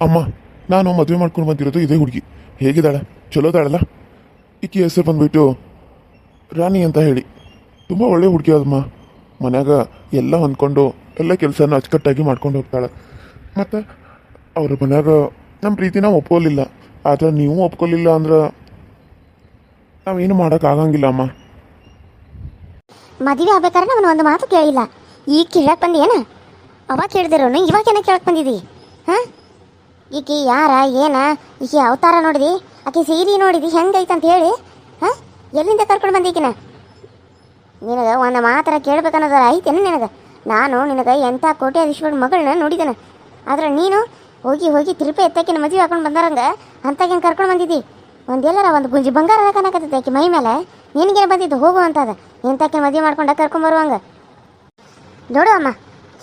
ಅಮ್ಮ, ನಾನು ಮದುವೆ ಮಾಡ್ಕೊಂಡು ಬಂದಿರೋದು ಇದೇ ಹುಡುಗಿ. ಹೇಗಿದ್ದಾಳೆ? ಚಲೋದಾಳಲ್ಲ? ಈಕಿ ಹೆಸರು ಬಂದುಬಿಟ್ಟು ರಾಣಿ ಅಂತ ಹೇಳಿ. ತುಂಬ ಒಳ್ಳೆ ಹುಡುಗಿ ಅದಮ್ಮ. ಮನ್ಯಾಗ ಎಲ್ಲ ಹೊಂದ್ಕೊಂಡು ಎಲ್ಲ ಕೆಲಸನ ಅಚ್ಚುಕಟ್ಟಾಗಿ ಮಾಡ್ಕೊಂಡು ಹೋಗ್ತಾಳೆ. ಮತ್ತು ಅವ್ರ ಮನ್ಯಾಗ ನಮ್ಮ ಪ್ರೀತಿನ ಒಪ್ಕೊಲಿಲ್ಲ. ಆದರೆ ನೀವು ಒಪ್ಕೊಲಿಲ್ಲ ಅಂದ್ರೆ ನಾವೇನು ಮಾಡೋಕ್ಕಾಗಂಗಿಲ್ಲ ಅಮ್ಮ. ಮದುವೆ ಆಗ್ಬೇಕಾದ್ರೆ ನಾನು ಒಂದು ಮಾತು ಕೇಳಿಲ್ಲ. ಈಗ ಕೇಳಕ್ಕೆ ಬಂದಿ ಏನ? ಅವಾಗ ಕೇಳಿದಿರೋನು ಇವಾಗ ಏನ ಕೇಳಕ್ಕೆ ಬಂದಿದ್ದಿ? ಹಾಂ, ಈಕಿ ಯಾರ ಏನ? ಈಕಿ ಅವತಾರ ನೋಡಿದಿ? ಆಕೆ ಸೀರೆ ನೋಡಿದಿ ಹೆಂಗೈತೆ ಅಂತ ಹೇಳಿ? ಹಾಂ, ಎಲ್ಲಿಂದ ಕರ್ಕೊಂಡು ಬಂದೀಕಿನ? ನಿನಗೆ ಒಂದು ಮಾತರ ಕೇಳ್ಬೇಕನ್ನೋದಾರ ಐತೇನು ನಿನಗೆ? ನಾನು ನಿನಗೆ ಎಂಥ ಕೋಟ್ಯಾಧೀಶ್ವರ ಮಗಳನ್ನ ನೋಡಿದ್ದೇನೆ. ಆದ್ರೆ ನೀನು ಹೋಗಿ ಹೋಗಿ ತಿರುಪಿ ಎತ್ತಕ್ಕಿನ ಮದುವೆ ಹಾಕೊಂಡು ಬಂದಾರಂಗ ಅಂತಾಗೇನು ಕರ್ಕೊಂಡು ಬಂದಿದ್ದಿ? ಒಂದೆಲ್ಲರ ಒಂದು ಗುಂಜಿ ಬಂಗಾರ ಕನಕತ್ತೈತೆ ಆಕೆ ಮೈ ಮೇಲೆ. ನಿನಗೇನು ಬಂದಿದ್ದು ಹೋಗು ಅಂತದ ಎಂತಕ್ಕೆ ಮದುವೆ ಮಾಡ್ಕೊಂಡು ಕರ್ಕೊಂಬರುವಂಗ? ನೋಡು ಅಮ್ಮ,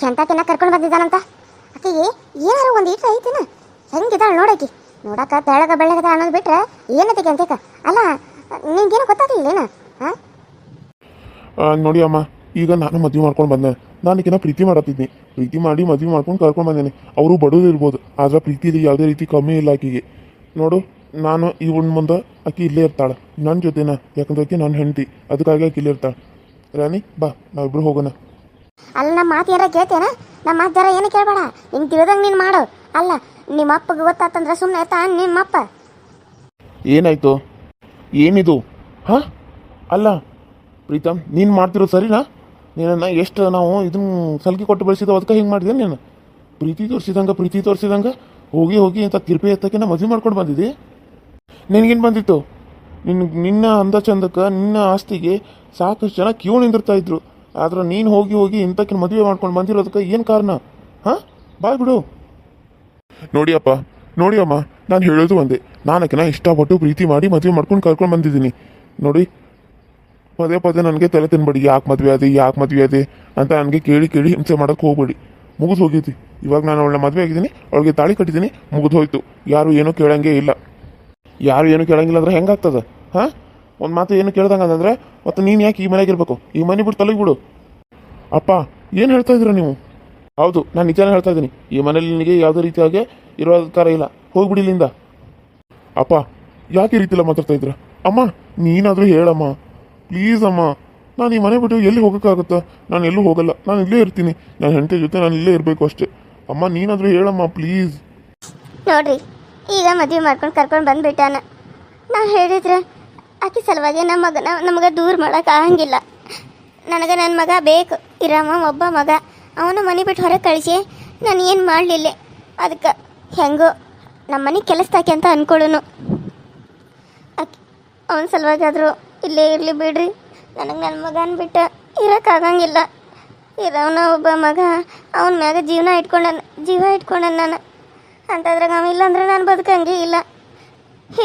ಎಂತಕ್ಕಿನ ಕರ್ಕೊಂಡು ಬಂದಿದ್ದಾನಂತ. ಆಕೆಗೆ ಏನಾರು ಒಂದು ಇಟ್ಟು ಐತಿನ? ಹೆಂಗಿದ್ದಾಳೆ ನೋಡಾಕಿ. ನೋಡಕ್ಕ ತೆಳಗ ಬೆಳ್ಳಗದ ಅನ್ನೋದು ಬಿಟ್ರೆ ಏನತ್ತಿಗೆ ಅಂತೇಕ? ಅಲ್ಲ, ನಿನ್ಗೇನು ಗೊತ್ತಾಗಲಿಲ್ಲೇನ? ಹಾಂ, ನೋಡಿ ಅಮ್ಮ, ಈಗ ನಾನು ಮದುವೆ ಮಾಡ್ಕೊಂಡು ಬಂದೆ. ನಾನೀಕಿನ ಪ್ರೀತಿ ಮಾಡತ್ತಿದ್ನಿ. ಪ್ರೀತಿ ಮಾಡಿ ಮದುವೆ ಮಾಡ್ಕೊಂಡು ಕರ್ಕೊಂಡು ಬಂದೇನೆ. ಅವರು ಬಡವರು ಇರ್ಬೋದು, ಆದರೆ ಪ್ರೀತಿಲಿ ಯಾವುದೇ ರೀತಿ ಕಮ್ಮಿ ಇಲ್ಲ ಆಕೆಗೆ. ನೋಡು, ನಾನು ಇವನ್ ಮುಂದೆ ಆಕೆ ಇಲ್ಲೇ ಇರ್ತಾಳೆ ನನ್ನ ಜೊತೆನ. ಯಾಕಂದ್ರೆ ಆಕೆ ನನ್ನ ಹೆಂಡತಿ, ಅದಕ್ಕಾಗಿ ಆಕೆ ಇಲ್ಲೇ ಇರ್ತಾಳೆ. ರಾಣಿ ಬಾ, ನಾವಿಬ್ರು ಹೋಗೋಣ. ಅಲ್ಲ, ನಮ್ಮ ಮಾತು ಯಾರ ಕೇಳ್ತೇನ? ನಮ್ಮ ಮಾತು ಜರ ಏನು ಕೇಳಬೇಡ. ನಿಂಗೆ ತಿಳಿದಂಗೆ ನೀನು ಮಾಡು. ಅಲ್ಲ, ನಿಮ್ಮ ಅಪ್ಪಗೆ ಗೊತ್ತಾತಂದ್ರೆ ಸುಮ್ಮನೆ ಆಯ್ತಾ ನಿಮ್ಮಪ್ಪ? ಏನಾಯ್ತು? ಏನಿದು? ಹಾಂ, ಅಲ್ಲ ಪ್ರೀತಮ್, ನೀನು ಮಾಡ್ತಿರೋ ಸರಿನಾ? ನೀನನ್ನು ಎಷ್ಟು ನಾವು ಇದನ್ನು ಸಲಿಗೆ ಕೊಟ್ಟು ಬೆಳೆಸಿದೋ ಅದಕ್ಕೆ ಹಿಂಗೆ ಮಾಡಿದೆ. ನೀನು ಪ್ರೀತಿ ತೋರಿಸಿದಂಗೆ ಹೋಗಿ ಹೋಗಿ ಇಂಥ ತಿರುಪಿ ಎತ್ತಕ್ಕೆ ಮದುವೆ ಮಾಡ್ಕೊಂಡು ಬಂದಿದ್ದೆ. ನಿನಗೇನು ಬಂದಿತ್ತು? ನಿನ್ನ ಅಂದ ಚಂದಕ್ಕೆ, ನಿನ್ನ ಆಸ್ತಿಗೆ ಸಾಕಷ್ಟು ಜನ ಕ್ಯೂ ನಿಂದಿರ್ತಾ ಇದ್ರು. ಆದ್ರೆ ನೀನು ಹೋಗಿ ಹೋಗಿ ಇಂಥಕ್ಕೆ ಮದುವೆ ಮಾಡ್ಕೊಂಡು ಬಂದಿರೋದಕ್ಕೆ ಏನು ಕಾರಣ? ಹಾಂ, ಬಾಯ್ ಬಿಡು. ನೋಡಿ ಅಮ್ಮ, ನಾನು ಹೇಳೋದು ಒಂದೇ. ನಾನಕ್ಕಿನ ಇಷ್ಟಪಟ್ಟು ಪ್ರೀತಿ ಮಾಡಿ ಮದುವೆ ಮಾಡ್ಕೊಂಡು ಕರ್ಕೊಂಡು ಬಂದಿದ್ದೀನಿ. ನೋಡಿ, ಪದೇ ಪದೇ ನನಗೆ ತಲೆ ತಿನ್ಬೇಡಿ. ಯಾಕೆ ಮದುವೆ ಅದೇ ಅಂತ ನನಗೆ ಕೇಳಿ ಕೇಳಿ ಹಿಂಸೆ ಮಾಡೋಕ್ಕೆ ಹೋಗ್ಬೇಡಿ. ಮುಗಿದು ಹೋಗೈತಿ. ಇವಾಗ ನಾನು ಅವಳನ್ನ ಮದುವೆ ಆಗಿದ್ದೀನಿ, ಅವಳಿಗೆ ತಾಳಿ ಕಟ್ಟಿದ್ದೀನಿ, ಮುಗಿದು ಹೋಯ್ತು. ಯಾರು ಏನೂ ಕೇಳಂಗೇ ಇಲ್ಲ. ಯಾರು ಏನು ಕೇಳಂಗಿಲ್ಲ ಅಂದ್ರೆ ಹೆಂಗಾಗ್ತದೆ? ಹಾಂ, ಒಂದು ಮಾತು ಏನು ಕೇಳ್ದಂಗೆ ಅಂತಂದ್ರೆ ಮತ್ತು ನೀನು ಯಾಕೆ ಈ ಮನೆಗಿರ್ಬೇಕು? ಈ ಮನೆ ಬಿಟ್ಟು ತೊಲಗಿ ಬಿಡು. ಅಪ್ಪ, ಏನು ಹೇಳ್ತಾ ಇದ್ದೀರಾ ನೀವು? ಹೌದು, ನಾನು ನಿಜಾನೇ ಹೇಳ್ತಾ ಇದ್ದೀನಿ. ಈ ಮನೇಲಿ ನಿನಗೆ ಯಾವುದೇ ರೀತಿಯಾಗಿ ಇರೋ ಅಧಿಕಾರ ಇಲ್ಲ. ಹೋಗ್ಬಿಡಿ ಇಲ್ಲಿಂದ. ಅಪ್ಪ, ಯಾಕೆ ಈ ರೀತಿಯಲ್ಲ ಮಾತಾಡ್ತಾ ಇದ್ದೀರಾ? ಅಮ್ಮ, ನೀನಾದರೂ ಹೇಳಮ್ಮ, ಪ್ಲೀಸ್ ಅಮ್ಮ. ನಾನು ಈ ಮನೆ ಬಿಟ್ಟು ಎಲ್ಲಿ ಹೋಗೋಕ್ಕಾಗುತ್ತಾ? ನಾನು ಎಲ್ಲೂ ಹೋಗಲ್ಲ, ನಾನು ಇಲ್ಲೇ ಇರ್ತೀನಿ. ನನ್ನ ಹೆಂಡತಿ ಜೊತೆ ನಾನು ಇಲ್ಲೇ ಇರಬೇಕು ಅಷ್ಟೇ. ಅಮ್ಮ, ನೀನಾದರೂ ಹೇಳಮ್ಮ ಪ್ಲೀಸ್. ನೋಡ್ರಿ, ಈಗ ಮದುವೆ ಮಾಡ್ಕೊಂಡು ಕರ್ಕೊಂಡು ಬಂದುಬಿಟ್ಟಾನ. ನಾವು ಹೇಳಿದ್ರೆ ಆಕೆ ಸಲುವಾಗಿ ನಮಗೆ ದೂರ ಮಾಡೋಕೆ ಆಗಂಗಿಲ್ಲ. ನನಗೆ ನನ್ನ ಮಗ ಬೇಕು. ಇರಮ್ಮ ಒಬ್ಬ ಮಗ, ಅವನು ಮನೆ ಬಿಟ್ಟು ಹೊರಗೆ ಕಳಿಸಿ ನಾನು ಏನು ಮಾಡಲಿಲ್ಲ. ಅದಕ್ಕೆ ಹೆಂಗೋ ನಮ್ಮ ಮನೆ ಕೆಲಸದಾಕೆ ಅಂತ ಅಂದ್ಕೊಳ್ಳೋನು. ಅವನ ಸಲುವಾಗಿ ಆದರೂ ಇಲ್ಲೇ ಇರಲಿ ಬಿಡ್ರಿ. ನನಗೆ ನನ್ನ ಮಗನ ಬಿಟ್ಟು ಇರೋಕ್ಕಾಗಂಗಿಲ್ಲ. ಇರೋವನ ಒಬ್ಬ ಮಗ, ಅವನ ಮ್ಯಾಗ ಜೀವ ಇಟ್ಕೊಂಡ ನಾನು ಅಂತಂದ್ರಾಗ ಅವ ಇಲ್ಲಾಂದ್ರೆ ನಾನು ಬದುಕಂಗೆ ಇಲ್ಲ.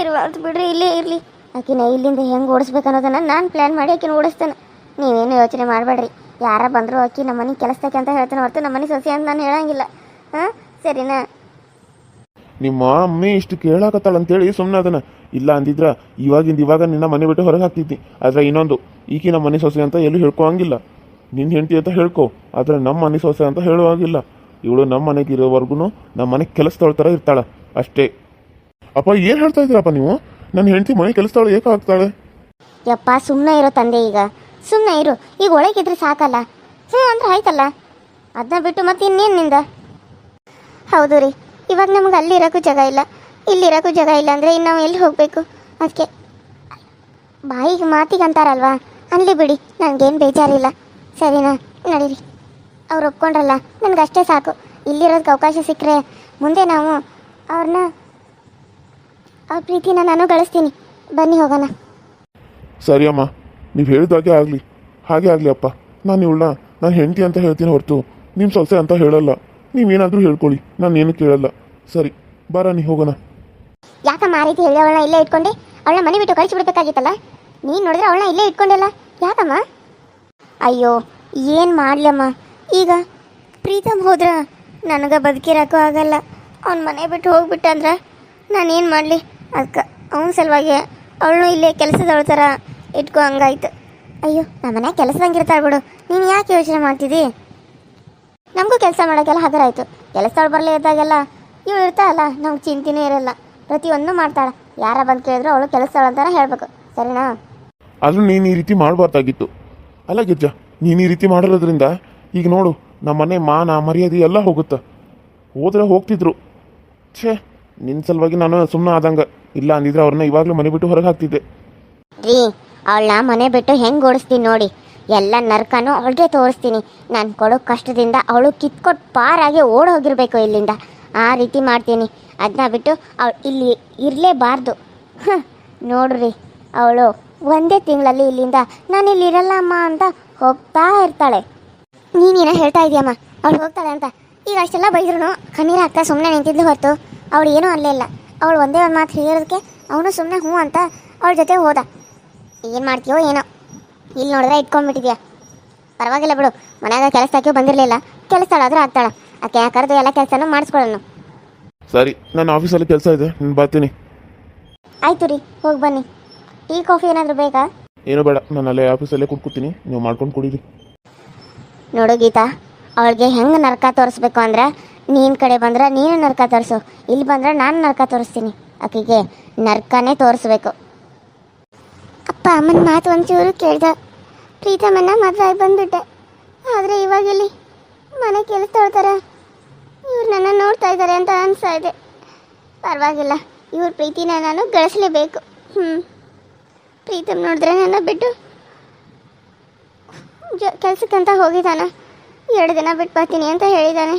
ಇರುವಾಳ್ತು ಬಿಡ್ರಿ, ಇಲ್ಲೇ ಇರಲಿ. ಆಕಿನ ಇಲ್ಲಿಂದ ಹೆಂಗೆ ಓಡಿಸ್ಬೇಕನ್ನೋದನ್ನು ನಾನು ಪ್ಲ್ಯಾನ್ ಮಾಡಿ ಆಕಿನ ಓಡಿಸ್ತೇನೆ. ನೀವೇನು ಯೋಚನೆ ಮಾಡಬೇಡ್ರಿ. ಯಾರ ಬಂದರೂ ಆಕಿ ನಮ್ಮ ಮನೆ ಕೆಲಸಕ್ಕೆ ಅಂತ ಹೇಳ್ತಾನೆ ಹೊರತು ನಮ್ಮ ಮನೆ ಸೊಸೆ ಅಂತ ನಾನು ಹೇಳಂಗಿಲ್ಲ. ಹಾಂ, ಸರಿನಾ? ನಿಮ್ಮ ಅಮ್ಮಿ ಇಷ್ಟು ಕೇಳಾಕತ್ತಾಳಂತೇಳಿ ಸುಮ್ಮನೆ ಅದನ್ನ ಇಲ್ಲ ಅಂದಿದ್ರ ಇವಾಗ ನಿನ್ನ ಮನೆ ಬಿಟ್ಟು ಹೊರಗೆ ಹಾಕ್ತಿದ್ನಿ. ಆದರೆ ಇನ್ನೊಂದು, ಈಕಿ ನಮ್ಮ ಮನೆ ಸೊಸೆ ಅಂತ ಎಲ್ಲೂ ಹೇಳ್ಕೊಳಂಗಿಲ್ಲ. ನಿನ್ನ ಹೆಂಡತಿ ಅಂತ ಹೇಳ್ಕೊ, ಆದರೆ ನಮ್ಮ ಮನೆ ಸೊಸೆ ಅಂತ ಹೇಳುವಾಗಿಲ್ಲ. ಇವಳು ನಮ್ಮ ಮನೆಗೆ ಇರೋವರೆಗೂ ನಮ್ಮ ಮನೆಗೆ ಕೆಲಸದವಳ ಥರ ಇರ್ತಾಳೆ ಅಷ್ಟೇ. ಅಪ್ಪ, ಏನು ಹೇಳ್ತಾ ಇದ್ದೀರಪ್ಪ ನೀವು? ನನ್ನ ಹೆಂಡತಿ ಮನೆ ಕೆಲಸದವಳು ಏಕೆ ಆಗ್ತಾಳೆ? ಯಪ್ಪ, ಸುಮ್ಮನೆ ಇರೋ ತಂದೆ. ಈಗ ಸುಮ್ಮನೆ ಇರು. ಈಗ ಒಳಗಿದ್ರೆ ಸಾಕಲ್ಲ. ಅಂದ್ರೆ ಆಯ್ತಲ್ಲ. ಅದನ್ನ ಬಿಟ್ಟು ಮತ್ತೆ ಇನ್ನೇನು ನಿಂದ? ಹೌದು ರೀ, ಇವಾಗ ನಮ್ಗೆ ಅಲ್ಲಿರೋಕ್ಕೂ ಜಾಗ ಇಲ್ಲ, ಇಲ್ಲಿರೋಕ್ಕೂ ಜಾಗ ಇಲ್ಲ ಅಂದರೆ ಇನ್ನು ನಾವು ಎಲ್ಲಿ ಹೋಗಬೇಕು? ಅದಕ್ಕೆ ಬಾಯಿಗೆ ಮಾತಿಗೆ ಅಂತಾರಲ್ವಾ, ಅಲ್ಲಿ ಬಿಡಿ, ನನಗೇನು ಬೇಜಾರಿಲ್ಲ. ಸರಿನಾ? ನಡೀರಿ. ಅವ್ರು ಒಪ್ಕೊಂಡ್ರಲ್ಲ, ನನಗಷ್ಟೇ ಸಾಕು. ಇಲ್ಲಿರೋದಕ್ಕೆ ಅವಕಾಶ ಸಿಕ್ಕರೆ ಮುಂದೆ ನಾವು ಅವ್ರ ಪ್ರೀತಿನ ನಾನು ಗಳಿಸ್ತೀನಿ. ಬನ್ನಿ ಹೋಗೋಣ. ಸರಿ ಅಮ್ಮ, ನೀವು ಹೇಳಿದಾಗೆ ಆಗಲಿ, ಹಾಗೆ ಆಗಲಿ ಅಪ್ಪ. ನಾನು ಇವಳನ್ನ ನಾನು ಹೆಂಡತಿ ಅಂತ ಹೇಳ್ತೀನಿ ಹೊರತು ನಿಮ್ಮ ಸೊಸೆ ಅಂತ ಹೇಳಲ್ಲ. ನೀವೇನಾದರೂ ಹೇಳ್ಕೊಳ್ಳಿ, ನಾನು ಏನು ಕೇಳಲ್ಲ. ಸರಿ, ಬಾರ ನೀ ಹೋಗೋಣ. ಯಾಕಮ್ಮ ಆ ರೀತಿ ಹೇಳಿ ಅವಳನ್ನ ಇಲ್ಲೇ ಇಟ್ಕೊಂಡೆ? ಅವಳನ್ನ ಮನೆ ಬಿಟ್ಟು ಕಳಿಸಿಬಿಡ್ಬೇಕಾಗಿತ್ತಲ್ಲ. ನೀನು ನೋಡಿದ್ರೆ ಅವಳನ್ನ ಇಲ್ಲೇ ಇಟ್ಕೊಂಡಲ್ಲ, ಯಾಕಮ್ಮ? ಅಯ್ಯೋ, ಏನು ಮಾಡಲಮ್ಮ. ಈಗ ಪ್ರೀತಮ್ ಹೋದ್ರೆ ನನಗೆ ಬದುಕಿರೋಕ್ಕೂ ಆಗಲ್ಲ. ಅವ್ನ ಮನೆ ಬಿಟ್ಟು ಹೋಗ್ಬಿಟ್ಟಂದ್ರೆ ನಾನೇನು ಮಾಡಲಿ? ಅದಕ್ಕೆ ಅವನ ಸಲುವಾಗಿ ಅವಳನ್ನು ಇಲ್ಲೇ ಕೆಲಸದವಳ ಥರ ಇಟ್ಕೊ ಹಂಗಾಯ್ತು. ಅಯ್ಯೋ, ನಮ್ಮ ಮನೆ ಕೆಲಸದಂಗಿರ್ತಾಳೆ ಬಿಡು. ನೀನು ಯಾಕೆ ಯೋಚನೆ ಮಾಡ್ತಿದ್ದಿ? ನಮಗೂ ಕೆಲಸ ಮಾಡೋಕ್ಕೆಲ್ಲ ಹಗರಾಯ್ತು. ಕೆಲಸದವಳು ಬರಲೇ ಇದ್ದಾಗೆಲ್ಲ ಇವಳು ಇರ್ತಾಳಲ್ಲ ನಮ್ಗೆ ಚಿಂತೆನೇ ಇರಲ್ಲ, ಪ್ರತಿಯೊಂದು ಮಾಡ್ತಾಳೆ. ಯಾರ ಬಂದು ಕೇಳಿದ್ರು ಅವಳು ಕೆಲಸದವಳು ಅಂತಾನೆ ಹೇಳ್ಬೇಕು, ಸರಿನಾ? ಆದರೂ ನೀನು ಈ ರೀತಿ ಮಾಡಬಾರ್ದಾಗಿತ್ತು. ಅಲ್ಲ ಗಿರ್ಜಾ, ನೀನು ಈ ರೀತಿ ಮಾಡಿರೋದ್ರಿಂದ ಈಗ ನೋಡು ನಮ್ಮ ಮನೆ ಮಾನ ಮರ್ಯಾದೆ ಎಲ್ಲ ಹೋಗುತ್ತೆ. ಹೋದ್ರೆ ಹೋಗ್ತಿದ್ರು. ಛೇ, ನಿನ್ನ ಸಲುವಾಗಿ ನಾನು ಸುಮ್ಮನೆ ಆದಂಗೆ. ಇಲ್ಲ ಅಂದಿದ್ರೆ ಅವ್ರನ್ನ ಇವಾಗಲೂ ಮನೆ ಬಿಟ್ಟು ಹೊರಗೆ ಹಾಕ್ತಿದ್ದೆ. ರೀ, ಅವಳನ್ನ ಮನೆ ಬಿಟ್ಟು ಹೆಂಗೆ ಓಡಿಸ್ತೀನಿ ನೋಡಿ, ಎಲ್ಲ ನರ್ಕನೂ ಅವಳಿಗೆ ತೋರಿಸ್ತೀನಿ. ನಾನು ಕೊಡೋ ಕಷ್ಟದಿಂದ ಅವಳು ಕಿತ್ಕೊಟ್ಟು ಪಾರಾಗಿ ಓಡಿ ಹೋಗಿರ್ಬೇಕು ಇಲ್ಲಿಂದ, ಆ ರೀತಿ ಮಾಡ್ತೀನಿ. ಅದನ್ನ ಬಿಟ್ಟು ಅವಳು ಇಲ್ಲಿ ಇರಲೇಬಾರ್ದು. ನೋಡ್ರಿ, ಅವಳು ಒಂದೇ ತಿಂಗಳಲ್ಲಿ ಇಲ್ಲಿಂದ ನಾನು ಇಲ್ಲಿ ಇರಲ್ಲ ಅಮ್ಮ ಅಂತ ಹೋಗ್ತಾ ಇರ್ತಾಳೆ. ನೀನೇನೋ ಹೇಳ್ತಾ ಇದೆಯಮ್ಮ ಅವಳು ಹೋಗ್ತಾಳೆ ಅಂತ. ಈಗ ಅಷ್ಟೆಲ್ಲ ಬೈದ್ರು ಕಣ್ಣೀರು ಹಾಕ್ತಾ ಸುಮ್ಮನೆ ನಿಂತಿದ್ಲು ಹೊರತು ಅವಳು ಏನೂ ಅಲ್ಲೇ ಇಲ್ಲ. ಅವಳು ಒಂದೇ ಒಂದು ಮಾತು ಹೇಳೋದಕ್ಕೆ ಅವನು ಸುಮ್ಮನೆ ಹ್ಞೂ ಅಂತ ಅವಳ ಜೊತೆ ಹೋದ. ಏನು ಮಾಡ್ತೀಯೋ ಏನೋ, ಇಲ್ಲಿ ನೋಡಿದ್ರೆ ಇಟ್ಕೊಂಡ್ಬಿಟ್ಟಿದ್ಯಾ. ಪರವಾಗಿಲ್ಲ ಬಿಡು, ಮನ್ಯಾಗ ಕೆಲಸಕ್ಕೆ ಬಂದಿರಲಿಲ್ಲ, ಕೆಲಸದಾಳಾದ್ರೂ ಆಗ್ತಾಳೆ. ಆಕೆ ಕರೆದು ಎಲ್ಲ ಕೆಲಸನೂ ಮಾಡಿಸ್ಕೊಳ್ಳೋಣ. ಸರಿ, ನನ್ನ ಆಫೀಸಲ್ಲಿ ಕೆಲಸ ಇದೆ, ನಾನು ಬರ್ತೀನಿ. ಆಯ್ತು ರೀ, ಹೋಗಿ ಬನ್ನಿ. ಟೀ ಕಾಫಿ ಏನಾದರೂ ಬೇಕಾ? ಏನೂ ಬೇಡ, ನಾನು ಅಲ್ಲೇ ಆಫೀಸಲ್ಲೇ ಕೂತ್ಕೊತೀನಿ, ನೀವು ಮಾಡ್ಕೊಂಡು ಕುಡೀರಿ. ನೋಡು ಗೀತಾ, ಅವಳಿಗೆ ಹೆಂಗೆ ನರಕ ತೋರಿಸ್ಬೇಕು ಅಂದ್ರೆ, ನೀನು ಕಡೆ ಬಂದ್ರೆ ನೀನು ನರಕ ತೋರಿಸು, ಇಲ್ಲಿ ಬಂದ್ರೆ ನಾನು ನರಕ ತೋರಿಸ್ತೀನಿ. ಆಕೆಗೆ ನರಕನೇ ತೋರಿಸ್ಬೇಕು. ಅಪ್ಪ ಅಮ್ಮನ ಮಾತು ಒಂಚೂರು ಕೇಳ್ದ, ಪ್ರೀತಮನ್ನ ಮದುವೆ ಆಗಿ ಬಂದುಬಿಟ್ಟೆ. ಆದರೆ ಇವಾಗ ಇಲ್ಲಿ ಮನೆ ಕೆಲಸ ತೊಳ್ತಾರೆ, ಇವ್ರು ನನ್ನ ನೋಡ್ತಾ ಇದ್ದಾರೆ ಅಂತ ಅನಿಸ್ತಾ ಇದೆ. ಪರವಾಗಿಲ್ಲ, ಇವ್ರ ಪ್ರೀತಿನ ನಾನು ಗಳಿಸಲೇಬೇಕು. ಪ್ರೀತಮ್ ನೋಡಿದ್ರೆ ನನ್ನ ಬಿಟ್ಟು ಕೆಲಸಕ್ಕಂತ ಹೋಗಿದ್ದಾನೆ. 2 ದಿನ ಬಿಟ್ಟು ಬರ್ತೀನಿ ಅಂತ ಹೇಳಿದ್ದಾನೆ.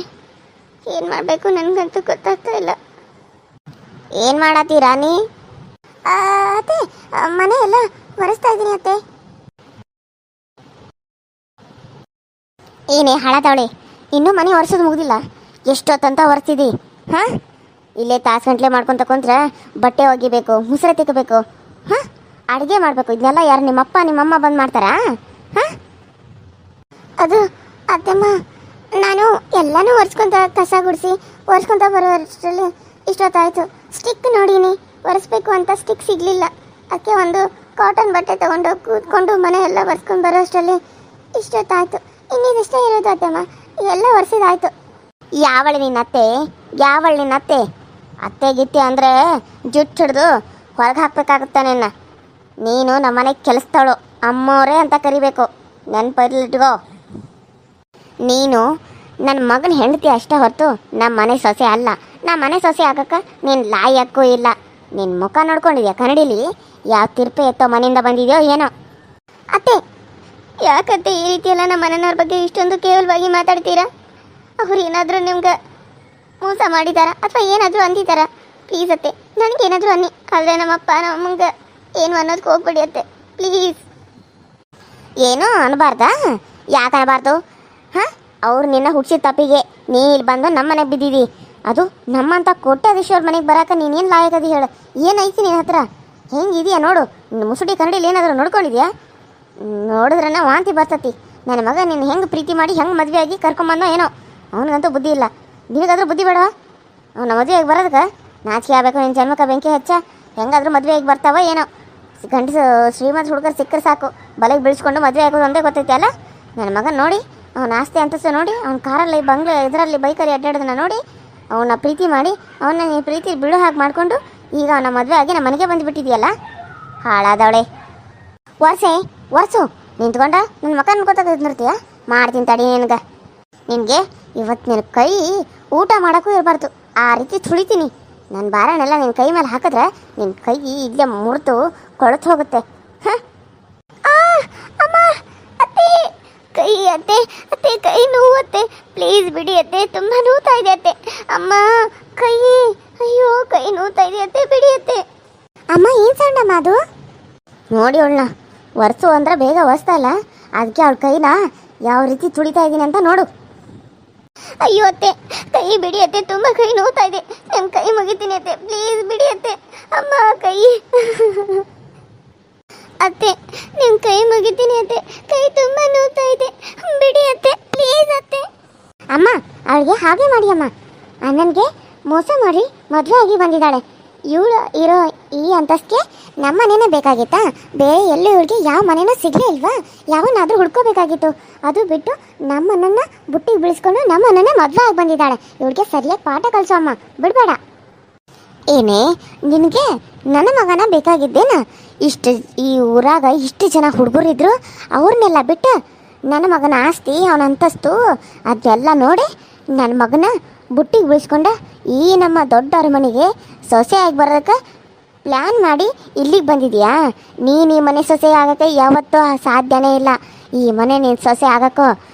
ಏನು ಮಾಡಬೇಕು ನನಗಂತೂ ಗೊತ್ತಾಗ್ತಾ ಇಲ್ಲ. ಏನು ಮಾಡತ್ತೀರಾ ನೀ? ಅತ್ತೆ, ಮನೆ ಎಲ್ಲ ಒರೆಸ್ತಾ ಇದ್ದೀನಿ ಅತ್ತೆ. ಏನೇ ಹಾಳಾದವಳೆ, ಇನ್ನೂ ಮನೆ ಒರೆಸೋದು ಮುಗ್ದಿಲ್ಲ? ಎಷ್ಟೊತ್ತಂತ ಒರೆಸ್ತಿದ್ದಿ? ಹಾಂ, ಇಲ್ಲೇ ತಾಸು ಗಂಟ್ಲೆ ಮಾಡ್ಕೊತ ಕುಂತ್ರೆ ಬಟ್ಟೆ ಒಗಿಬೇಕು, ಮುಸ್ರೆ ತಿಕ್ಕಬೇಕು, ಹಾಂ, ಅಡುಗೆ ಮಾಡಬೇಕು. ಇದನ್ನೆಲ್ಲ ಯಾರು ನಿಮ್ಮಪ್ಪ ನಿಮ್ಮಮ್ಮ ಬಂದು ಮಾಡ್ತಾರಾ? ಹಾಂ, ಅದು ಅತ್ತಮ್ಮ, ನಾನು ಎಲ್ಲನೂ ಕಸ ಗುಡಿಸಿ ಒರೆಸ್ಕೊತ ಬರೋಷ್ಟರಲ್ಲಿ ಇಷ್ಟೊತ್ತಾಯಿತು. ಸ್ಟಿಕ್ ನೋಡೀನಿ, ಒರೆಸ್ಬೇಕು ಅಂತ ಸ್ಟಿಕ್ ಸಿಗಲಿಲ್ಲ. ಅದಕ್ಕೆ ಒಂದು ಕಾಟನ್ ಬಟ್ಟೆ ತೊಗೊಂಡು ಕೂತ್ಕೊಂಡು ಮನೆ ಎಲ್ಲ ಒರೆಸ್ಕೊಂಡು ಬರೋಷ್ಟರಲ್ಲಿ ಇಷ್ಟೊತ್ತಾಯಿತು. ಇನ್ನಿದಷ್ಟೇ ಇರೋದು ಅತ್ತಮ್ಮ, ಎಲ್ಲ ಒರೆಸಿದಾಯ್ತು. ಯಾವಳು ನಿನ್ನ ಅತ್ತೆ? ಯಾವಳು ನಿನ್ನ ಅತ್ತೆ? ಅತ್ತೆ ಗಿತ್ತೆ ಅಂದರೆ ಜುಟ್ಟು ಹಿಡ್ದು ಹೊರಗೆ ಹಾಕ್ಬೇಕಾಗುತ್ತೆ ನಿನ್ನ. ನೀನು ನಮ್ಮನೆಗೆ ಕೆಲಸದವಳು, ಅಮ್ಮೋರೇ ಅಂತ ಕರಿಬೇಕು, ನೆನಪಲ್ಲಿಟ್ಕೋ. ನೀನು ನನ್ನ ಮಗನ ಹೆಂಡತಿ ಅಷ್ಟೇ ಹೊರತು ನಮ್ಮ ಮನೆ ಸೊಸೆ ಅಲ್ಲ. ನಮ್ಮ ಮನೆ ಸೊಸೆ ಆಗಕ್ಕೆ ನೀನು ಲಾಯಕ್ಕೂ ಇಲ್ಲ. ನಿನ್ನ ಮುಖ ನೋಡ್ಕೊಂಡಿದ್ಯಾ ಕನ್ನಡಿಲಿ? ಯಾವ ತಿರ್ಪೆ ಎತ್ತೋ ಮನೆಯಿಂದ ಬಂದಿದೆಯೋ ಏನೋ. ಅತ್ತೆ, ಯಾಕತ್ತೆ ಈ ರೀತಿ ಎಲ್ಲ ನಮ್ಮ ಮನೆಯವ್ರ ಬಗ್ಗೆ ಇಷ್ಟೊಂದು ಕೇವಲವಾಗಿ ಮಾತಾಡ್ತೀರಾ? ಅವ್ರು ಏನಾದರೂ ನಿಮ್ಗೆ ಮೋಸ ಮಾಡಿದಾರಾ ಅಥವಾ ಏನಾದರೂ ಅಂದಿದ್ದಾರಾ? ಪ್ಲೀಸ್ ಅತ್ತೆ, ನನಗೇನಾದರೂ ಅನ್ನಿ, ಆದರೆ ನಮ್ಮಪ್ಪ ನಮ್ಮಂಗೆ ಏನು ಅನ್ನೋದಕ್ಕೆ ಹೋಗ್ಬಿಡಿ ಅತ್ತೆ, ಪ್ಲೀಸ್. ಏನೂ ಅನ್ನಬಾರ್ದಾ? ಯಾಕೆ ಅನ್ನಬಾರ್ದು? ಹಾಂ, ಅವ್ರು ನಿನ್ನ ಹುಡ್ಸಿದ ತಪ್ಪಿಗೆ ನೀ ಇಲ್ಲಿ ಬಂದು ನಮ್ಮ ಮನೆಗೆ ಬಿದ್ದಿದ್ದಿ. ಅದು ನಮ್ಮಂಥ ಕೋಟ್ಯಾಧೀಶ್ವರ ಮನೆಗೆ ಬರೋಕೆ ನೀನೇನು ಲಾಯಕದಿ ಹೇಳು? ಏನೈತಿ ನಿನ್ನ ಹತ್ರ? ಹೆಂಗಿದೆಯಾ ನೋಡು, ಮುಸುಡಿ ಕನ್ನಡಿಲಿ ಏನಾದರೂ ನೋಡ್ಕೊಂಡಿದ್ಯಾ? ನೋಡಿದ್ರನ್ನ ವಾಂತಿ ಬರ್ತತಿ. ನನ್ನ ಮಗ ನೀನು ಹೆಂಗೆ ಪ್ರೀತಿ ಮಾಡಿ ಹೆಂಗೆ ಮದುವೆ ಆಗಿ ಕರ್ಕೊಂಬಂದೋ ಏನೋ, ಅವನಿಗಂತೂ ಬುದ್ಧಿ ಇಲ್ಲ. ನಿನಗಾದ್ರೂ ಬುದ್ಧಿ ಬೇಡವಾ? ಅವನ ಮದುವೆಯಾಗಿ ಬರೋದಕ್ಕೆ ನಾಚಿಕೆ ಆಗಬೇಕು. ನಿನ್ನ ಜನ್ಮಕ್ಕೆ ಬೆಂಕಿ ಹಚ್ಚ, ಹೆಂಗಾದ್ರೂ ಮದುವೆಯಾಗಿ ಬರ್ತಾವ ಏನೋ. ಗಂಡಸು ಶ್ರೀಮಂತ ಹುಡುಗರು ಸಿಕ್ಕರೆ ಸಾಕು, ಬಲೆಗೆ ಬೀಳಿಸ್ಕೊಂಡು ಮದುವೆ ಆಗೋದು ಒಂದೇ ಗೊತ್ತೈತಿ ಅಲ್ಲ. ನನ್ನ ಮಗನ ನೋಡಿ, ಅವನ ಆಸ್ತಿ ಅಂತಸ್ತು ನೋಡಿ, ಅವ್ನ ಕಾರಲ್ಲಿ ಬಂಗ್ಲೆ ಇದರಲ್ಲಿ ಬೈಕಲ್ಲಿ ಅಡ್ಡಾಡೋದನ್ನ ನೋಡಿ ಅವನ್ನ ಪ್ರೀತಿ ಮಾಡಿ ಅವನ್ನ ನೀನು ಪ್ರೀತಿ ಬಿಡೋ ಹಾಗೆ ಮಾಡಿಕೊಂಡು ಈಗ ಅವನ ಮದುವೆ ಆಗಿ ನಮ್ಮ ಮನೆಗೆ ಬಂದುಬಿಟ್ಟಿದೆಯಲ್ಲ, ಹಾಳಾದವಳೆ. ಒರ್ಸು ನಿಂತ್ಕೊಂಡ ನನ್ನ ಮಕ್ಕ ಅನ್ಕೋತ ನಿರ್ತೀಯ? ಮಾಡ್ತೀನಿ ತಡಿ ನಿನಗೆ. ನಿನಗೆ ಇವತ್ತು ನಿನ್ನ ಕೈ ಊಟ ಮಾಡೋಕ್ಕೂ ಇರಬಾರ್ದು, ಆ ರೀತಿ ತುಳಿತೀನಿ. ನನ್ನ ಬಾರಣೆಲ್ಲ ನಿನ್ನ ಕೈ ಮೇಲೆ ಹಾಕಿದ್ರೆ ನಿನ್ನ ಕೈ ಇಲ್ಲೇ ಮುರಿದು ಕೊಳತು ಹೋಗುತ್ತೆ. ಹಾಂ, ಅಮ್ಮ, ಅತ್ತೆ ಕೈ, ಅತ್ತೆ ಅತ್ತೆ ಕೈ ನೋವತ್ತೆ, ಪ್ಲೀಸ್ ಬಿಡಿ ಅತ್ತೆ, ತುಂಬ ನೋವ್ತಾ ಇದೆ ಅತ್ತೆ. ಅಮ್ಮ ಕೈ, ಅಯ್ಯೋ ಕೈ ನೋವ್ತಾ ಇದೆ ಅತ್ತೆ, ಬಿಡಿ ಅತ್ತೆ. ಅಮ್ಮ ಏನು ಸಣ್ಣಮ್ಮ ಅದು? ನೋಡಿ ಅವಳನ್ನ ಒರೆಸು ಅಂದ್ರೆ ಬೇಗ ಒರೆಸ್ತಾ ಇಲ್ಲ, ಅದಕ್ಕೆ ಅವಳ ಕೈನ ಯಾವ ರೀತಿ ತುಳಿತಾ ಇದ್ದೀನಿ ಅಂತ ನೋಡು. ಅಯ್ಯೋ ಅತ್ತೆ, ಕೈ ಬಿಡಿ ಅತ್ತೆ, ತುಂಬ ಕೈ ನೋವ್ತಾ ಇದೆ. ನನ್ನ ಕೈ ಮುಗಿತೀನಿ ಅತ್ತೆ, ಪ್ಲೀಸ್ ಬಿಡಿ ಅತ್ತೆ. ಅಮ್ಮ ಕೈ ಅತ್ತೆ, ನಿಮ್ಮ ಕೈ ಮುಗಿತೀನಿ ಅತ್ತೆ, ಕೈ ತುಂಬ ನೋವ್ತಾ ಇದೆ, ಬಿಡಿ ಅತ್ತೆ, ಪ್ಲೀಸ್ ಅತ್ತೆ. ಅಮ್ಮ ಅವಳಿಗೆ ಹಾಗೆ ಮಾಡಿ ಅಮ್ಮ, ಅಣ್ಣನಿಗೆ ಮೋಸ ಮಾಡಿ ಮದುವೆ ಆಗಿ ಬಂದಿದ್ದಾಳೆ. ಇವಳು ಇರೋ ಈ ಅಂತಸ್ತಿಗೆ ನಮ್ಮ ಮನೆನೇ ಬೇಕಾಗಿತ್ತಾ? ಬೇರೆ ಎಲ್ಲೂ ಇವಳಿಗೆ ಯಾವ ಮನೆನೂ ಸಿಗಲೇ ಇಲ್ವಾ? ಯಾವನ್ನಾದರೂ ಹುಡ್ಕೋಬೇಕಾಗಿತ್ತು. ಅದು ಬಿಟ್ಟು ನಮ್ಮನ್ನ ಬುಟ್ಟಿಗೆ ಬೀಳಿಸ್ಕೊಂಡು ನಮ್ಮನ್ನೇ ಮದುವೆ ಆಗಿ ಬಂದಿದ್ದಾಳೆ. ಇವಳಿಗೆ ಸರಿಯಾಗಿ ಪಾಠ ಕಲಿಸೋ ಅಮ್ಮ, ಬಿಡಬೇಡ. ಏನೇ ನಿನಗೆ ನನ್ನ ಮಗನ ಬೇಕಾಗಿದ್ದೇನ? ಇಷ್ಟು ಈ ಊರಾಗ ಇಷ್ಟು ಜನ ಹುಡುಗರಿದ್ರು, ಅವ್ರನ್ನೆಲ್ಲ ಬಿಟ್ಟು ನನ್ನ ಮಗನ ಆಸ್ತಿ ಅವನ ಅಂತಸ್ತು ಅದೆಲ್ಲ ನೋಡಿ ನನ್ನ ಮಗನ ಬುಟ್ಟಿಗೆ ಬೀಳಿಸ್ಕೊಂಡ ಈ ನಮ್ಮ ದೊಡ್ಡ ಅರಮನೆಗೆ ಸೊಸೆ ಆಗಿ ಬರೋದಕ್ಕೆ ಪ್ಲ್ಯಾನ್ ಮಾಡಿ ಇಲ್ಲಿಗೆ ಬಂದಿದ್ಯಾ? ನೀನು ಈ ಮನೆ ಸೊಸೆ ಆಗೋಕ್ಕೆ ಯಾವತ್ತೂ ಸಾಧ್ಯನೇ ಇಲ್ಲ. ಈ ಮನೆ ನೀನು ಸೊಸೆ ಆಗೋಕ್ಕೋ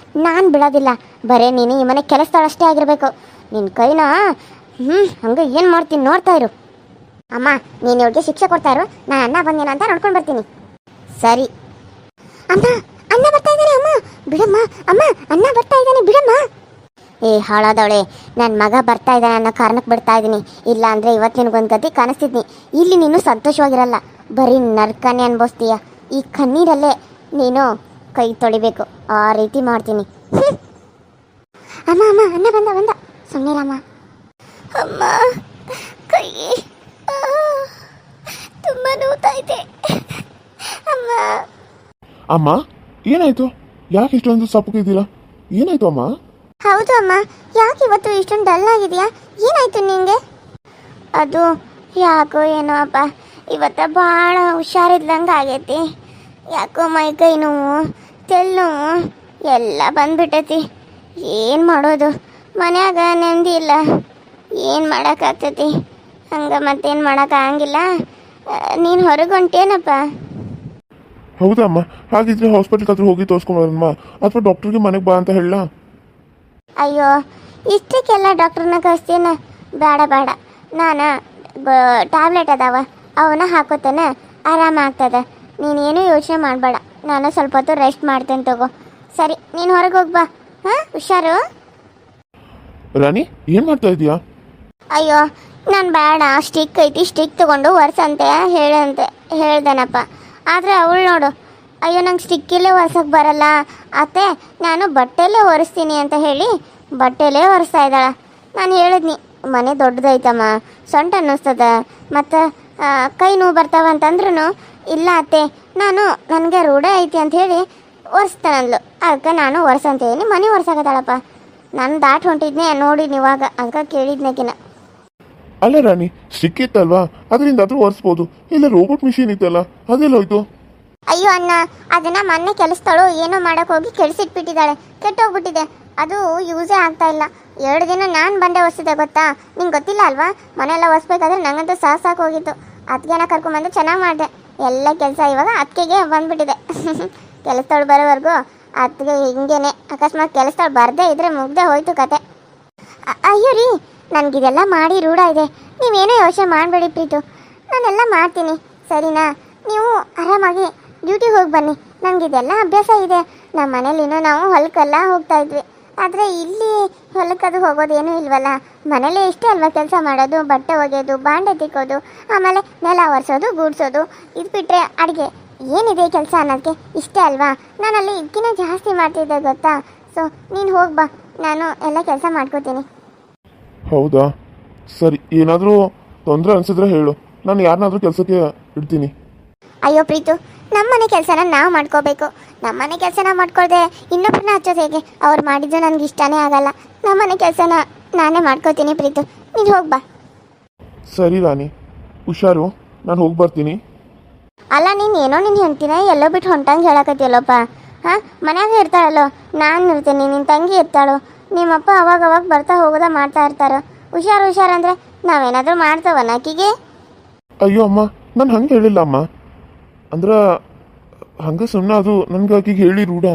ನಾನು ಬಿಡೋದಿಲ್ಲ. ಬರೀ ನೀನು ಈ ಮನೆ ಕೆಲಸದಷ್ಟೇ ಆಗಿರಬೇಕು. ನಿನ್ನ ಕೈನ ಹಂಗೆ ಏನು ಮಾಡ್ತೀನಿ ನೋಡ್ತಾ ಇರು. ಅಮ್ಮ, ನೀನು ಇವ್ರಿಗೆ ಶಿಕ್ಷೆ ಕೊಡ್ತಾ ಇರು. ನಾನು ಅಣ್ಣ ಬಂದೇನ ಅಂತ ನೋಡ್ಕೊಂಡು ಬರ್ತೀನಿ. ಸರಿ ಅಮ್ಮ, ಅಣ್ಣ ಬರ್ತಾ ಇದ್ದಾನೆ. ಅಮ್ಮ ಬಿಡಮ್ಮ, ಅಮ್ಮ ಅಣ್ಣ ಬರ್ತಾ ಇದ್ದಾನೆ, ಬಿಡಮ್ಮ. ಏ ಹಾಳಾದವಳೆ, ನನ್ನ ಮಗ ಬರ್ತಾ ಇದ್ದಾನೆ ಅನ್ನೋ ಕಾರಣಕ್ಕೆ ಬಿಡ್ತಾ ಇದ್ದೀನಿ. ಇಲ್ಲ ಅಂದರೆ ಇವತ್ತು ನಿನಗೊಂದು ಗತಿ ಕಾಣಿಸ್ತಿದ್ನಿ. ಇಲ್ಲಿ ನೀನು ಸಂತೋಷವಾಗಿರಲ್ಲ, ಬರೀ ನರ್ಕನೇ ಅನ್ಭವಿಸ್ತೀಯ. ಈ ಕಣ್ಣೀರಲ್ಲೇ ನೀನು ಕೈ ತೊಳಿಬೇಕು, ಆ ರೀತಿ ಮಾಡ್ತೀನಿ. ಅಮ್ಮ ಅಮ್ಮ, ಅಣ್ಣ ಬಂದ ಸುಮ್ಮನಿರಮ್ಮ. ಅಮ್ಮ ಕೈ ತುಂಬ ನೋವ್ತಾ ಇದೆ ಅಮ್ಮ. ಅಮ್ಮ ಏನಾಯ್ತು? ಯಾಕೆ ಇಷ್ಟೊಂದು ಸಪ್ಪಗಿದ್ದೀರಾ? ಏನಾಯ್ತು ಅಮ್ಮ? ಹೌದು ಅಮ್ಮ, ಯಾಕೆ ಇವತ್ತು ಇಷ್ಟೊಂದು ಡಲ್ ಆಗಿದೆಯಾ? ಏನಾಯ್ತು ನಿಂಗೆ? ಅದು ಯಾಕೋ ಏನೋ ಅಪ್ಪ, ಇವತ್ತು ಭಾಳ ಹುಷಾರಿದ್ದಂಗೆ ಆಗೈತಿ. ಯಾಕೋ ಮೈಕೈ ನೋವು, ತೆಲ್ ನೋವು ಎಲ್ಲ ಬಂದ್ಬಿಟ್ಟೈತಿ. ಏನು ಮಾಡೋದು? ಮನ್ಯಾಗ ನೆಮ್ಮದಿ ಇಲ್ಲ, ಏನು ಮಾಡೋಕ್ಕಾಗ್ತೈತಿ? ಹಂಗೆ ಮತ್ತೇನು ಮಾಡೋಕ್ಕಾಗಂಗಿಲ್ಲ. ನೀನು ಹೊರಗೆ ಹೊಂಟೇನಪ್ಪ? ಹೌದಾ ಅಮ್ಮ? ಹಾಗಿದ್ರೆ ಹಾಸ್ಪಿಟ್ಲ್ಗೆ ಹತ್ರ ಹೋಗಿ ತೋರಿಸ್ಕೊಂಬರಮ್ಮ, ಅಥವಾ ಡಾಕ್ಟ್ರಿಗೆ ಮನೆಗೆ ಬಾ ಅಂತ ಹೇಳ? ಅಯ್ಯೋ, ಇಷ್ಟಕ್ಕೆಲ್ಲ ಡಾಕ್ಟ್ರನ್ನ ಕಳಿಸ್ತೀನ? ಬೇಡ ಬೇಡ, ನಾನು ಟ್ಯಾಬ್ಲೆಟ್ ಅದಾವ, ಅವನ್ನ ಹಾಕೋತೇನೆ, ಆರಾಮಾಗ್ತದೆ. ನೀನೇನು ಯೋಚನೆ ಮಾಡಬೇಡ, ನಾನು ಸ್ವಲ್ಪ ಹೊತ್ತು ರೆಸ್ಟ್ ಮಾಡ್ತೇನೆ ತಗೋ. ಸರಿ, ನೀನು ಹೊರಗೆ ಹೋಗ್ಬಾ. ಹಾಂ, ಹುಷಾರು. ರಾಣಿ, ಏನು ಮಾಡ್ತಾ ಇದೀಯಾ? ಅಯ್ಯೋ, ನಾನು ಬೇಡ, ಸ್ಟಿಕ್ ಐತಿ, ಸ್ಟಿಕ್ ತೊಗೊಂಡು ಒರ್ಸಂತೆ ಹೇಳ್ದೇನಪ್ಪ. ಆದರೆ ಅವಳು ನೋಡು, ಅಯ್ಯೋ ನಂಗೆ ಸ್ಟಿಕ್ಕಿಲ್ಲೇ ಒರ್ಸೋಕ್ಕೆ ಬರಲ್ಲ ಅತ್ತೆ, ನಾನು ಬಟ್ಟೆಲೇ ಒರೆಸ್ತೀನಿ ಅಂತ ಹೇಳಿ ಬಟ್ಟೆಲೇ ಒರೆಸ್ತಾ ಇದ್ದಾಳೆ. ನಾನು ಹೇಳಿದ್ನಿ, ಮನೆ ದೊಡ್ಡದೈತಮ್ಮ, ಸೊಂಟ ಅನ್ನಿಸ್ತದ, ಮತ್ತು ಕೈ ನೋವು ಬರ್ತಾವ ಅಂತಂದ್ರೂ ಇಲ್ಲ ಅತ್ತೆ, ನನಗೆ ರೂಢ ಐತಿ ಅಂತ ಹೇಳಿ ಒರೆಸ್ತಾನಂದ್ಲು. ಅದಕ್ಕೆ ನಾನು ಒರೆಸಂತೀನಿ, ಮನೆ ಒರೆಸಾಕತ್ತಾಳಪ್ಪ. ನಾನು ದಾಟ್ ಹೊಂಟಿದ್ನೆ ನೋಡಿನಿ ಇವಾಗ, ಅದಕ್ಕೆ ಕೇಳಿದ್ನಕಿನ. ಅಲ್ಲ ರಾಣಿ, ಸ್ಟಿಕ್ ಇತ್ತಲ್ವಾ, ಅದರಿಂದ ಆದ್ರೂ ಒರೆಸ್ಬೋದು. ಇಲ್ಲ ರೋಬೋಟ್ ಮಿಷಿನ್ ಇತ್ತಲ್ಲ, ಅದೆಲ್ಲೋಯ್ತು? ಅಯ್ಯೋ ಅಣ್ಣ, ಅದನ್ನ ಮೊನ್ನೆ ಕೆಲಸದಳು ಏನೋ ಮಾಡಕ್ಕೆ ಹೋಗಿ ಕೆಡಿಸಿಟ್ಬಿಟ್ಟಿದ್ದಾಳೆ, ಕೆಟ್ಟೋಗ್ಬಿಟ್ಟಿದೆ. ಅದು ಯೂಸೇ ಆಗ್ತಾ ಇಲ್ಲ. 2 ದಿನ ನಾನು ಬಂಡೆ ಒರೆಸಿದೆ ಗೊತ್ತಾ? ನಿಂಗೆ ಗೊತ್ತಿಲ್ಲ ಅಲ್ವಾ? ಮನೆಯೆಲ್ಲ ಒರೆಸ್ಬೇಕಾದ್ರೆ ನಂಗಂತೂ ಸಾಕು ಹೋಗಿತ್ತು. ಅದಕ್ಕೆನ ಕರ್ಕೊಂಬಂದು ಚೆನ್ನಾಗಿ ಮಾಡಿದೆ. ಎಲ್ಲ ಕೆಲಸ ಇವಾಗ ಅದಕ್ಕೆ ಬಂದ್ಬಿಟ್ಟಿದೆ. ಕೆಲಸದಳು ಬರೋವರೆಗೂ ಅದಕ್ಕೆ ಹಿಂಗೇನೆ. ಅಕಸ್ಮಾತ್ ಕೆಲಸದಳು ಬರದೇ ಇದ್ರೆ ಮುಗ್ದೆ ಹೋಯ್ತು ಕತೆ. ಅಯ್ಯೋ ರೀ, ನನಗಿದೆಲ್ಲ ಮಾಡಿ ರೂಢ ಇದೆ, ನೀವೇನೋ ಯೋಚನೆ ಮಾಡಬೇಡಿ ಪ್ರೀತು, ನಾನೆಲ್ಲ ಮಾಡ್ತೀನಿ ಸರಿನಾ? ನೀವು ಆರಾಮಾಗಿ ಡ್ಯೂಟಿಗೆ ಹೋಗಿ ಬನ್ನಿ. ನನಗಿದೆಲ್ಲ ಅಭ್ಯಾಸ ಇದೆ. ನಮ್ಮ ಮನೇಲಿನೂ ನಾವು ಹೊಲಕ್ಕೆಲ್ಲ ಹೋಗ್ತಾ ಇದ್ವಿ, ಆದರೆ ಇಲ್ಲಿ ಹೊಲಕ್ಕದು ಹೋಗೋದೇನೂ ಇಲ್ವಲ್ಲ. ಮನೇಲೇ ಇಷ್ಟೇ ಅಲ್ವಾ ಕೆಲಸ ಮಾಡೋದು, ಬಟ್ಟೆ ಒಗೆಯೋದು, ಬಾಂಡೆ ತಿಕ್ಕೋದು, ಆಮೇಲೆ ನೆಲ ಒರೆಸೋದು, ಗೂಡಿಸೋದು, ಇದು ಬಿಟ್ಟರೆ ಅಡುಗೆ. ಏನಿದೆ ಕೆಲಸ ಅನ್ನೋದಕ್ಕೆ ಇಷ್ಟೇ ಅಲ್ವಾ? ನಾನಲ್ಲಿ ಇದಕ್ಕಿಂತ ಜಾಸ್ತಿ ಮಾಡ್ತಿದ್ದೆ ಗೊತ್ತಾ? ಸೊ ನೀನು ಹೋಗಿ ಬಾ, ನಾನು ಎಲ್ಲ ಕೆಲಸ ಮಾಡ್ಕೋತೀನಿ. ಹೌದಾ, ಸರಿ. ಏನಾದರೂ ತೊಂದರೆ ಅನಿಸಿದ್ರೆ ಹೇಳು, ನಾನು ಯಾರನ್ನಾದ್ರೂ ಕೆಲಸಕ್ಕೆ ಇಡ್ತೀನಿ. ಅಯ್ಯೋ ಪ್ರೀತು, ನಮ್ಮನೆ ಕೆಲಸನ ನಾವು ಮಾಡ್ಕೋಬೇಕು. ನಮ್ಮನೆ ಕೆಲಸನ ಮಾಡ್ಕೊಳ್ದೆ ಇನ್ನೊಬ್ಬರನ್ನ ಹಚ್ಚೋದು ಹೇಗೆ? ಅವ್ರು ಮಾಡಿದ್ದು ನನಗೆ ಇಷ್ಟನೇ ಆಗಲ್ಲ. ನಮ್ಮನೆ ಕೆಲಸನ ನಾನೇ ಮಾಡ್ಕೋತೀನಿ ಪ್ರೀತು, ನೀನು ಹೋಗಿ ಬಾ. ಸರಿ ರಾಣಿ, ಹುಷಾರು, ನಾನು ಹೋಗಿ ಬರ್ತೀನಿ. ಅಲ್ಲ, ನೀನು ಏನೋ ನಿನ್ನ ಹೆಂಡ್ತಿನ ಎಲ್ಲೋ ಬಿಟ್ಟು ಹೊಂಟಂಗೆ ಹೇಳಕತ್ತಿಯಲ್ಲಪ್ಪ. ಹಾಂ, ಮನ್ಯಾಗ ಇರ್ತಾಳಲ್ಲೋ, ನಾನು ಇರ್ತೀನಿ, ನಿನ್ನ ತಂಗಿ ಇರ್ತಾಳೋ, ನಿಮ್ಮಪ್ಪ ಅವಾಗ ಬರ್ತಾ ಹೋಗೋದ ಮಾಡ್ತಾ ಇರ್ತಾರೋ. ಹುಷಾರು ಅಂದರೆ ನಾವೇನಾದರೂ ಮಾಡ್ತೇವನ ಆಕಿಗೆ? ಅಯ್ಯೋ ಅಮ್ಮ, ನಾನು ಹಂಗೆ ಹೇಳಿಲ್ಲ ಅಮ್ಮ. ಅಂದ್ರೆ ಹಂಗೆ ಸುಮ್ಮನೆ ಅದು ನನಗೆ ಆಕಿಗೆ ಹೇಳಿ ರೂಢ,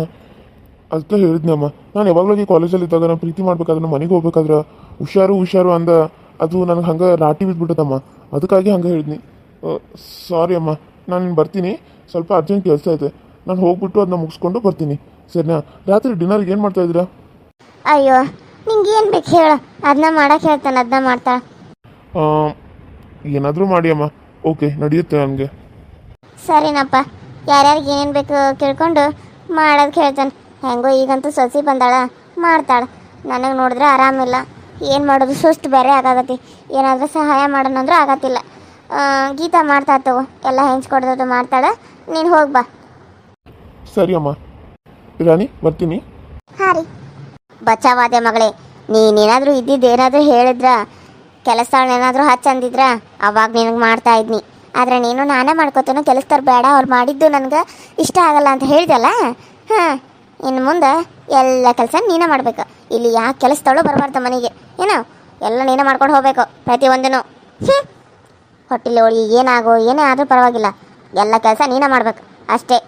ಅದಕ್ಕೆ ಹೇಳಿದ್ನಿ ಅಮ್ಮ. ನಾನು ಯಾವಾಗಲೂ ಕಾಲೇಜಲ್ಲಿ ಇದ್ದಾಗ ನಾನು ಪ್ರೀತಿ ಮಾಡ್ಬೇಕಾದ್ರೆ ಮನೆಗೆ ಹೋಗ್ಬೇಕಾದ್ರೆ ಹುಷಾರು ಅಂದ, ಅದು ನನಗೆ ಹಂಗೆ ರಾಟಿ ಬಿದ್ದುಬಿಟ್ಟದಮ್ಮ. ಅದಕ್ಕಾಗಿ ಹಂಗೆ ಹೇಳಿದ್ನಿ. ಸಾರಿ ಅಮ್ಮ, ನಾನು ಬರ್ತೀನಿ, ಸ್ವಲ್ಪ ಅರ್ಜೆಂಟ್ ಕೆಲಸ ಐತೆ. ನಾನು ಹೋಗ್ಬಿಟ್ಟು ಅದನ್ನ ಮುಗಿಸ್ಕೊಂಡು ಬರ್ತೀನಿ, ಸರಿನಾ? ರಾತ್ರಿ ಡಿನ್ನರ್ಗೆ ಏನು ಮಾಡ್ತಾ ಇದ್ದೀರಾ? ಅಯ್ಯೋ, ನಿಂಗೆ ಏನು ಬೇಕು ಹೇಳು, ಅದನ್ನ ಮಾಡಕ್ಕೆ ಹೇಳ್ತಾನೆ, ಅದನ್ನ ಮಾಡ್ತಾ. ಏನಾದರೂ ಮಾಡಿ ಅಮ್ಮ, ಓಕೆ, ನಡೆಯುತ್ತೆ ನನಗೆ. ಸರಿನಪ್ಪ, ಯಾರ್ಯಾರಿಗೆ ಏನೇನು ಬೇಕು ಕೇಳ್ಕೊಂಡು ಮಾಡೋದು ಹೇಳ್ತಾನೆ. ಹೆಂಗೋ ಈಗಂತೂ ಸೊಸಿ ಬಂದಾಳ, ಮಾಡ್ತಾಳೆ. ನನಗೆ ನೋಡಿದ್ರೆ ಆರಾಮಿಲ್ಲ, ಏನು ಮಾಡೋದು, ಸುಸ್ತು ಬೇರೆ ಆಗಾಗತ್ತಿ. ಏನಾದರೂ ಸಹಾಯ ಮಾಡೋಣಂದ್ರೂ ಆಗತ್ತಿಲ್ಲ. ಗೀತಾ ಮಾಡ್ತಾ ತಗೋ, ಎಲ್ಲ ಹೆಂಚ್ಕೊಡ್ದದು ಮಾಡ್ತಾಳೆ. ನೀನು ಹೋಗಿ ಬಾ. ಸರಿ ಅಮ್ಮ. ರಾಣಿ ಬರ್ತೀನಿ. ಹಾಂ ರೀ. ಬಚಾವಾದೆ ಮಗಳೇ, ನೀನೇನಾದರೂ ಇದ್ದಿದ್ದೇನಾದರೂ ಹೇಳಿದ್ರ, ಕೆಲಸಗಳನ್ನೇನಾದರೂ ಹಚ್ಚಂದಿದ್ರ ಅವಾಗ ನಿನಗೆ ಮಾಡ್ತಾ ಇದ್ನಿ. ಆದರೆ ನೀನು ನಾನೇ ಮಾಡ್ಕೊತೇನೋ, ಕೆಲಸದವ್ರು ಬೇಡ, ಅವ್ರು ಮಾಡಿದ್ದು ನನಗೆ ಇಷ್ಟ ಆಗಲ್ಲ ಅಂತ ಹೇಳ್ದಲ್ಲ. ಹಾಂ, ಇನ್ನು ಮುಂದೆ ಎಲ್ಲ ಕೆಲಸ ನೀನೇ ಮಾಡ್ಬೇಕು. ಇಲ್ಲಿ ಯಾಕೆ ಕೆಲಸದವಳು ಬರಬಾರ್ದು ಮನೆಗೆ, ಏನೋ ಎಲ್ಲ ನೀನೇ ಮಾಡ್ಕೊಂಡು ಹೋಗ್ಬೇಕು ಪ್ರತಿಯೊಂದೂ. ಹೊಟ್ಟಿಲಿ ಹೋಳಿ ಏನಾಗೋ ಏನೇ ಆದರೂ ಪರವಾಗಿಲ್ಲ, ಎಲ್ಲ ಕೆಲಸ ನೀನೇ ಮಾಡ್ಬೇಕು ಅಷ್ಟೇ.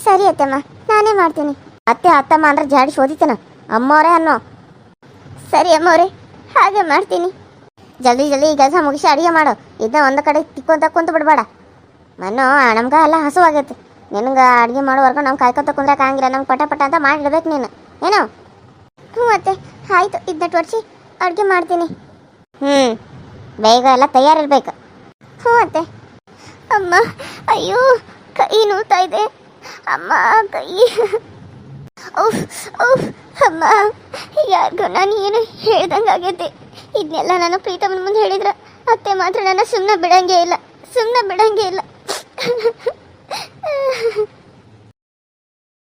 ಸರಿ ಅತ್ತಮ್ಮ, ನಾನೇ ಮಾಡ್ತೀನಿ. ಅತ್ತಮ್ಮ ಅಂದ್ರೆ ಜಾಡಿ ಶೋಧಿತನ, ಅಮ್ಮವರೇ ಅನ್ನೋ. ಸರಿ ಅಮ್ಮವ್ರೆ, ಹಾಗೆ ಮಾಡ್ತೀನಿ. ಜಲ್ದಿ ಜಲ್ದಿ ಈ ಕೆಲಸ ಮುಗಿಸಿ ಅಡುಗೆ ಮಾಡು. ಇದನ್ನ ಒಂದು ಕಡೆ ತಿಕ್ಕೊಂತ ಕುಂತು ಬಿಡಬೇಡ. ಮಣ್ಣು ನಮ್ಗೆ ಎಲ್ಲ ಹಸುವಾಗೈತೆ. ನಿನಗೆ ಅಡುಗೆ ಮಾಡೋವರೆಗೂ ನಮ್ಗೆ ಕಾಯ್ಕೊತ ಕುಂದ್ರಕ್ಕೆ ಆಗಿಲ್ಲ. ನಮ್ಗೆ ಪಟ ಅಂತ ಮಾಡಿಡ್ಬೇಕು ನೀನು, ಏನೋ. ಹ್ಞೂ ಅತ್ತೆ, ಆಯಿತು. ಇದನ್ನ ಒಡಿಸಿ ಅಡುಗೆ ಮಾಡ್ತೀನಿ. ಬೇಗ ಎಲ್ಲ ತಯಾರಿರ್ಬೇಕು. ಹ್ಞೂ ಅತ್ತೆ. ಅಮ್ಮ, ಅಯ್ಯೋ ಕೈ ನೋವ್ತಾ ಇದೆ ಅಮ್ಮ, ಕೈ. ಅಮ್ಮ, ಯಾರಿಗೂ ನಾನು ಏನು ಹೇಳ್ದಂಗೆ ಆಗೈತೆ. ಇದನ್ನೆಲ್ಲ ನಾನು ಪ್ರೀತಮನ ಮುಂದೆ ಹೇಳಿದ್ರೆ ಅತ್ತೆ ಮಾತ್ರ ನನ್ನ ಸುಮ್ಮನೆ ಬಿಡಂಗೇ ಇಲ್ಲ.